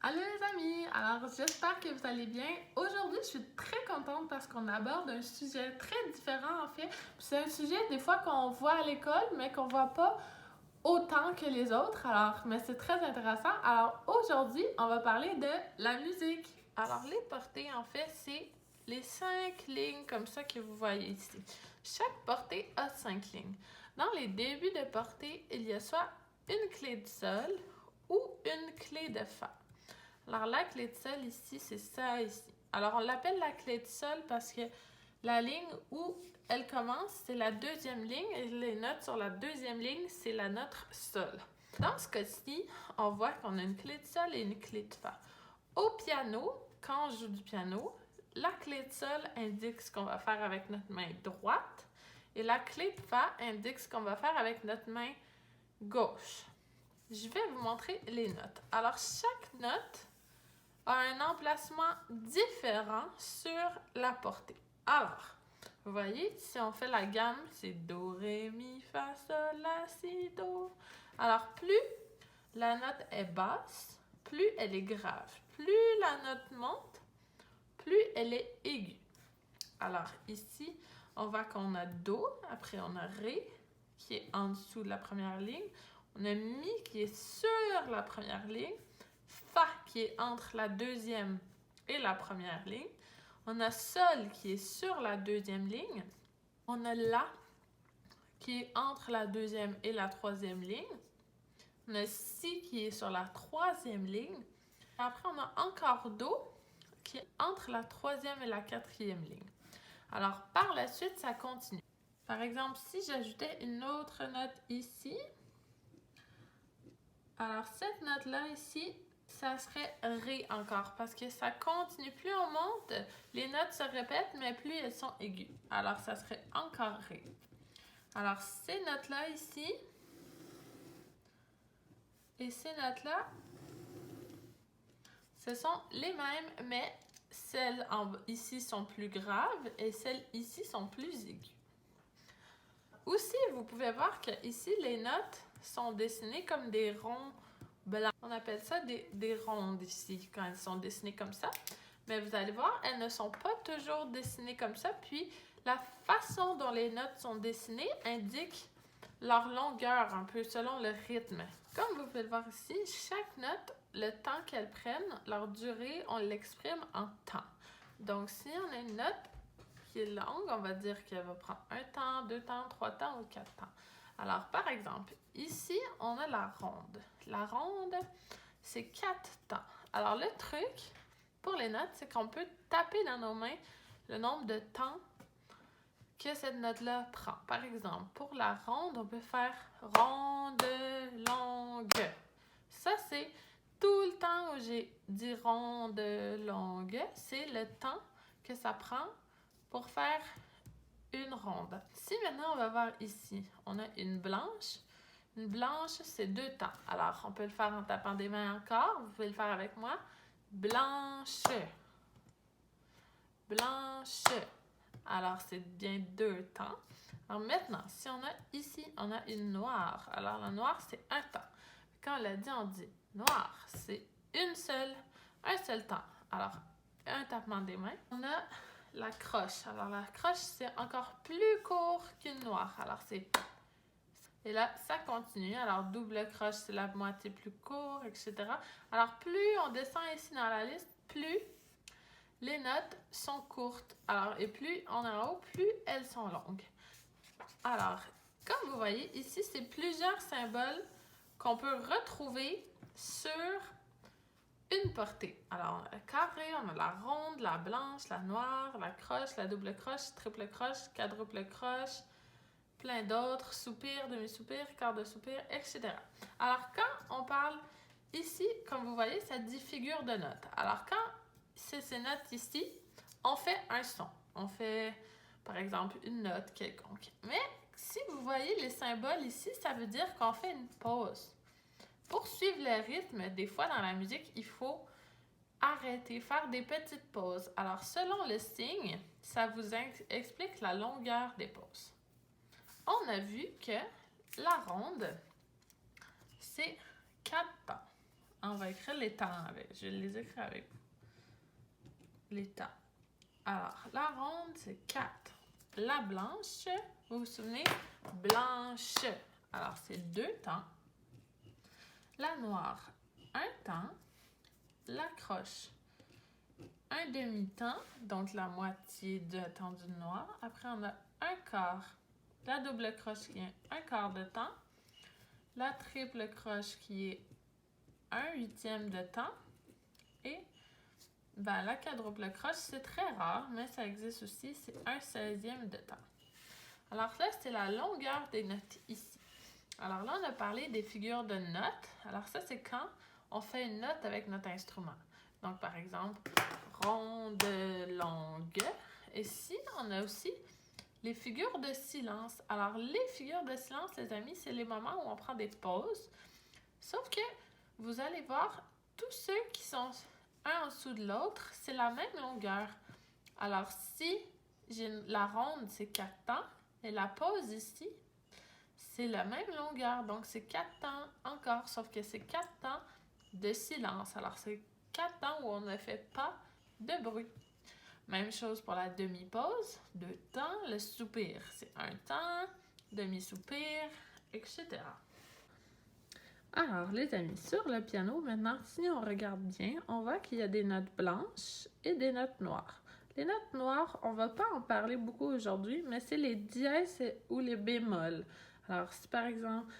Allô les amis, alors j'espère que vous allez bien. Aujourd'hui, je suis très contente parce qu'on aborde un sujet très différent en fait. C'est un sujet des fois qu'on voit à l'école, mais qu'on voit pas autant que les autres. Alors, mais c'est très intéressant. Alors aujourd'hui, on va parler de la musique. Alors les portées, en fait, c'est les 5 lignes comme ça que vous voyez ici. Chaque portée a 5 lignes. Dans les débuts de portée, il y a soit une clé de sol ou une clé de fa. Alors, la clé de sol ici, c'est ça ici. Alors, on l'appelle la clé de sol parce que la ligne où elle commence, c'est la deuxième ligne et les notes sur la deuxième ligne, c'est la note sol. Dans ce cas-ci, on voit qu'on a une clé de sol et une clé de fa. Au piano, quand on joue du piano, la clé de sol indique ce qu'on va faire avec notre main droite et la clé de fa indique ce qu'on va faire avec notre main gauche. Je vais vous montrer les notes. Alors, chaque note a un emplacement différent sur la portée. Alors, vous voyez, si on fait la gamme, c'est Do, Ré, Mi, Fa, Sol, La, Si, Do. Alors, plus la note est basse, plus elle est grave. Plus la note monte, plus elle est aiguë. Alors, ici, on voit qu'on a Do, après on a Ré, qui est en dessous de la première ligne. On a Mi qui est sur la première ligne. Fa qui est entre la deuxième et la première ligne. On a Sol qui est sur la deuxième ligne. On a La qui est entre la deuxième et la troisième ligne. On a Si qui est sur la troisième ligne. Après, on a encore Do qui est entre la troisième et la quatrième ligne. Alors, par la suite, ça continue. Par exemple, si j'ajoutais une autre note ici, alors cette note-là ici, ça serait Ré encore parce que ça continue. Plus on monte, les notes se répètent, mais plus elles sont aiguës. Alors, ça serait encore Ré. Alors, ces notes-là ici et ces notes-là, ce sont les mêmes, mais celles ici sont plus graves et celles ici sont plus aiguës. Aussi, vous pouvez voir que ici, les notes sont dessinées comme des ronds blancs. On appelle ça des rondes ici, quand elles sont dessinées comme ça. Mais vous allez voir, elles ne sont pas toujours dessinées comme ça. Puis, la façon dont les notes sont dessinées indique leur longueur un peu selon le rythme. Comme vous pouvez le voir ici, chaque note, le temps qu'elles prennent, leur durée, on l'exprime en temps. Donc, si on a une note qui est longue, on va dire qu'elle va prendre 1 temps, 2 temps, 3 temps ou 4 temps. Alors, par exemple, ici, on a la ronde. La ronde, c'est 4 temps. Alors, le truc pour les notes, c'est qu'on peut taper dans nos mains le nombre de temps que cette note-là prend. Par exemple, pour la ronde, on peut faire ronde, longue. Ça, c'est tout le temps où j'ai dit ronde, longue, c'est le temps que ça prend pour faire une ronde. Si maintenant on va voir ici, on a une blanche. Une blanche, c'est 2 temps. Alors, on peut le faire en tapant des mains encore. Vous pouvez le faire avec moi. Blanche. Blanche. Alors, c'est bien 2 temps. Alors maintenant, si on a ici, on a une noire. Alors, la noire, c'est 1 temps. Quand on l'a dit, on dit noir, c'est un seul temps. Alors, un tapement des mains. On a la croche. Alors, la croche, c'est encore plus court qu'une noire. Alors, c'est... Et là, ça continue. Alors, double croche, c'est la moitié plus court, etc. Alors, plus on descend ici dans la liste, plus les notes sont courtes. Alors, et plus on est en haut, plus elles sont longues. Alors, comme vous voyez, ici, c'est plusieurs symboles qu'on peut retrouver sur une portée. Alors, on a le carré, on a la ronde, la blanche, la noire, la croche, la double croche, triple croche, quadruple croche, plein d'autres, soupir, demi-soupir, quart de soupir, etc. Alors, quand on parle ici, comme vous voyez, ça dit figure de note. Alors, quand c'est ces notes ici, on fait un son. On fait, par exemple, une note quelconque. Mais si vous voyez les symboles ici, ça veut dire qu'on fait une pause. Pour suivre le rythme, des fois dans la musique, il faut arrêter, faire des petites pauses. Alors, selon le signe, ça vous explique la longueur des pauses. On a vu que la ronde, c'est 4 temps. On va écrire les temps avec. Je vais les écrire avec vous. Les temps. Alors, la ronde, c'est 4. La blanche, vous vous souvenez? Blanche. Alors, c'est 2 temps. La noire, 1 temps. La croche, un demi-temps, donc la moitié du temps du noir. Après, on a un quart. La double croche qui est un quart de temps. La triple croche qui est un huitième de temps. Et la quadruple croche, c'est très rare, mais ça existe aussi, c'est un 16e de temps. Alors là, c'est la longueur des notes ici. Alors là, on a parlé des figures de notes. Alors ça, c'est quand on fait une note avec notre instrument. Donc, par exemple, ronde, longue. Et ici, on a aussi les figures de silence. Alors, les figures de silence, les amis, c'est les moments où on prend des pauses. Sauf que vous allez voir, tous ceux qui sont un en dessous de l'autre, c'est la même longueur. Alors, si la ronde, c'est 4 temps, et la pause ici, c'est la même longueur. Donc, c'est 4 temps encore, sauf que c'est 4 temps de silence. Alors, c'est 4 temps où on ne fait pas de bruit. Même chose pour la demi-pause, 2 temps. Le soupir, c'est 1 temps, demi-soupir, etc. Alors, les amis, sur le piano, maintenant, si on regarde bien, on voit qu'il y a des notes blanches et des notes noires. Les notes noires, on ne va pas en parler beaucoup aujourd'hui, mais c'est les dièses ou les bémols. Alors, si par exemple,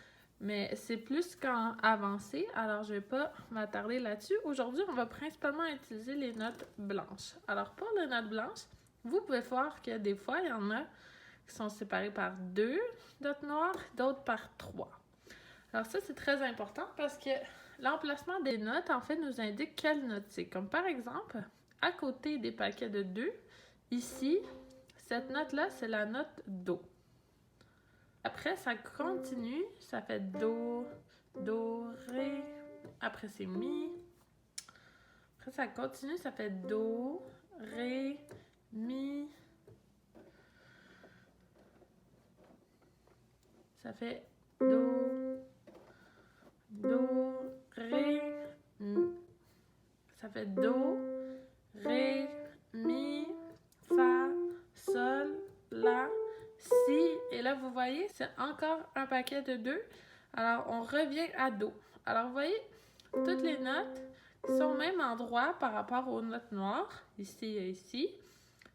mais c'est plus qu'en avancé, alors je ne vais pas m'attarder là-dessus. Aujourd'hui, on va principalement utiliser les notes blanches. Alors, pour les notes blanches, vous pouvez voir que des fois, il y en a qui sont séparées par 2 notes noires, d'autres par 3. Alors ça, c'est très important parce que l'emplacement des notes, en fait, nous indique quelle note c'est. Comme par exemple, à côté des paquets de 2, ici, cette note-là, c'est la note Do. Après, ça continue, ça fait Do, Do, Ré. Après, c'est Mi. Après, ça continue, ça fait Do, Ré, Mi. Ça fait Do, Do, Ré, Mi. Ça fait Do, Ré, Mi, Fa, Sol, La, Si. Et là, vous voyez, c'est encore un paquet de 2. Alors, on revient à Do. Alors, vous voyez, toutes les notes sont au même endroit par rapport aux notes noires, ici et ici,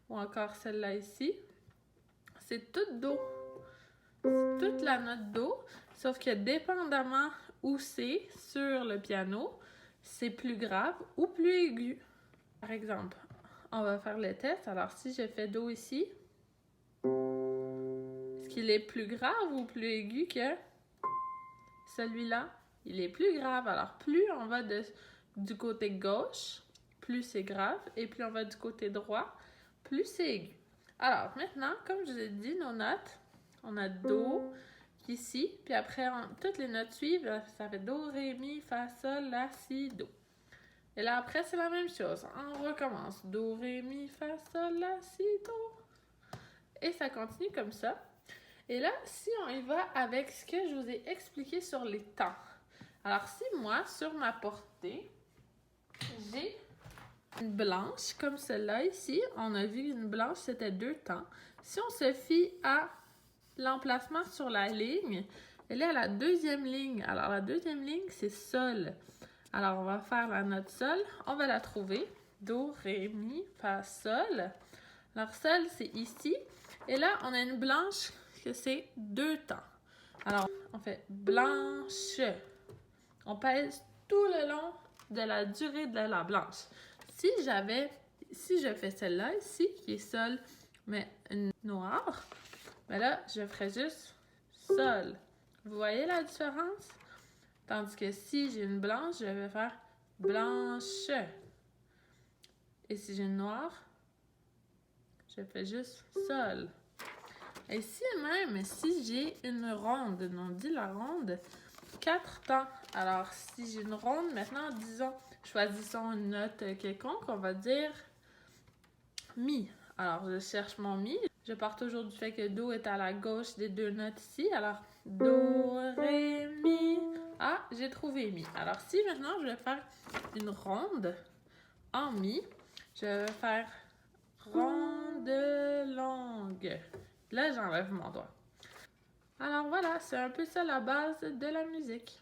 ou encore celle-là ici. C'est tout Do. C'est toute la note Do, sauf que dépendamment où c'est sur le piano, c'est plus grave ou plus aigu. Par exemple, on va faire le test. Alors, si je fais Do ici, est-ce qu'il est plus grave ou plus aigu que celui-là? Il est plus grave. Alors, plus on va du côté gauche, plus c'est grave. Et plus on va du côté droit, plus c'est aigu. Alors, maintenant, comme je vous ai dit, nos notes, on a Do ici. Puis après, toutes les notes suivent. Ça fait Do, Ré, Mi, Fa, Sol, La, Si, Do. Et là, après, c'est la même chose. On recommence. Do, Ré, Mi, Fa, Sol, La, Si, Do. Et ça continue comme ça. Et là, si on y va avec ce que je vous ai expliqué sur les temps. Alors, si moi, sur ma portée, j'ai une blanche comme celle-là ici, on a vu une blanche, c'était 2 temps. Si on se fie à l'emplacement sur la ligne, elle est à la deuxième ligne. Alors, la deuxième ligne, c'est Sol. Alors, on va faire la note Sol. On va la trouver. Do, Ré, Mi, Fa, Sol. Alors, Sol, c'est ici. Et là, on a une blanche que c'est 2 temps. Alors, on fait blanche. On pèse tout le long de la durée de la blanche. Si je fais celle-là ici, qui est Sol, mais une noire, ben là, je ferais juste Sol. Vous voyez la différence? Tandis que si j'ai une blanche, je vais faire blanche. Et si j'ai une noire, je fais juste Sol. Et si même, si j'ai une ronde, on dit la ronde, 4 temps. Alors, si j'ai une ronde, maintenant, choisissons une note quelconque, on va dire Mi. Alors, je cherche mon Mi. Je pars toujours du fait que Do est à la gauche des 2 notes ici. Alors, Do, Ré, Mi, Ah, j'ai trouvé mi. Alors si maintenant je vais faire une ronde en mi, je vais faire ronde longue. Là, j'enlève mon doigt. Alors voilà, c'est un peu ça la base de la musique.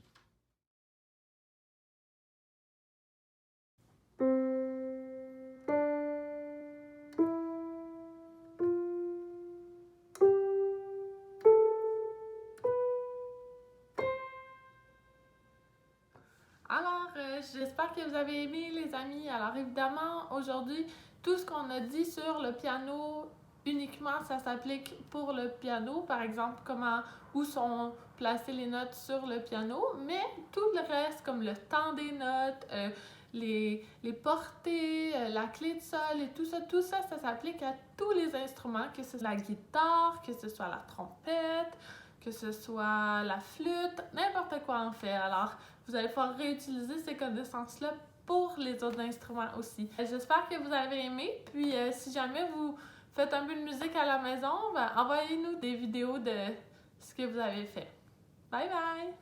Alors, j'espère que vous avez aimé, les amis. Alors, évidemment, aujourd'hui, tout ce qu'on a dit sur le piano, uniquement, ça s'applique pour le piano. Par exemple, où sont placées les notes sur le piano. Mais tout le reste, comme le temps des notes, les portées, la clé de sol et tout ça, ça s'applique à tous les instruments, que ce soit la guitare, que ce soit la trompette, que ce soit la flûte, n'importe quoi en fait. Alors, vous allez pouvoir réutiliser ces connaissances-là pour les autres instruments aussi. J'espère que vous avez aimé. Puis, si jamais vous faites un peu de musique à la maison, ben, envoyez-nous des vidéos de ce que vous avez fait. Bye bye!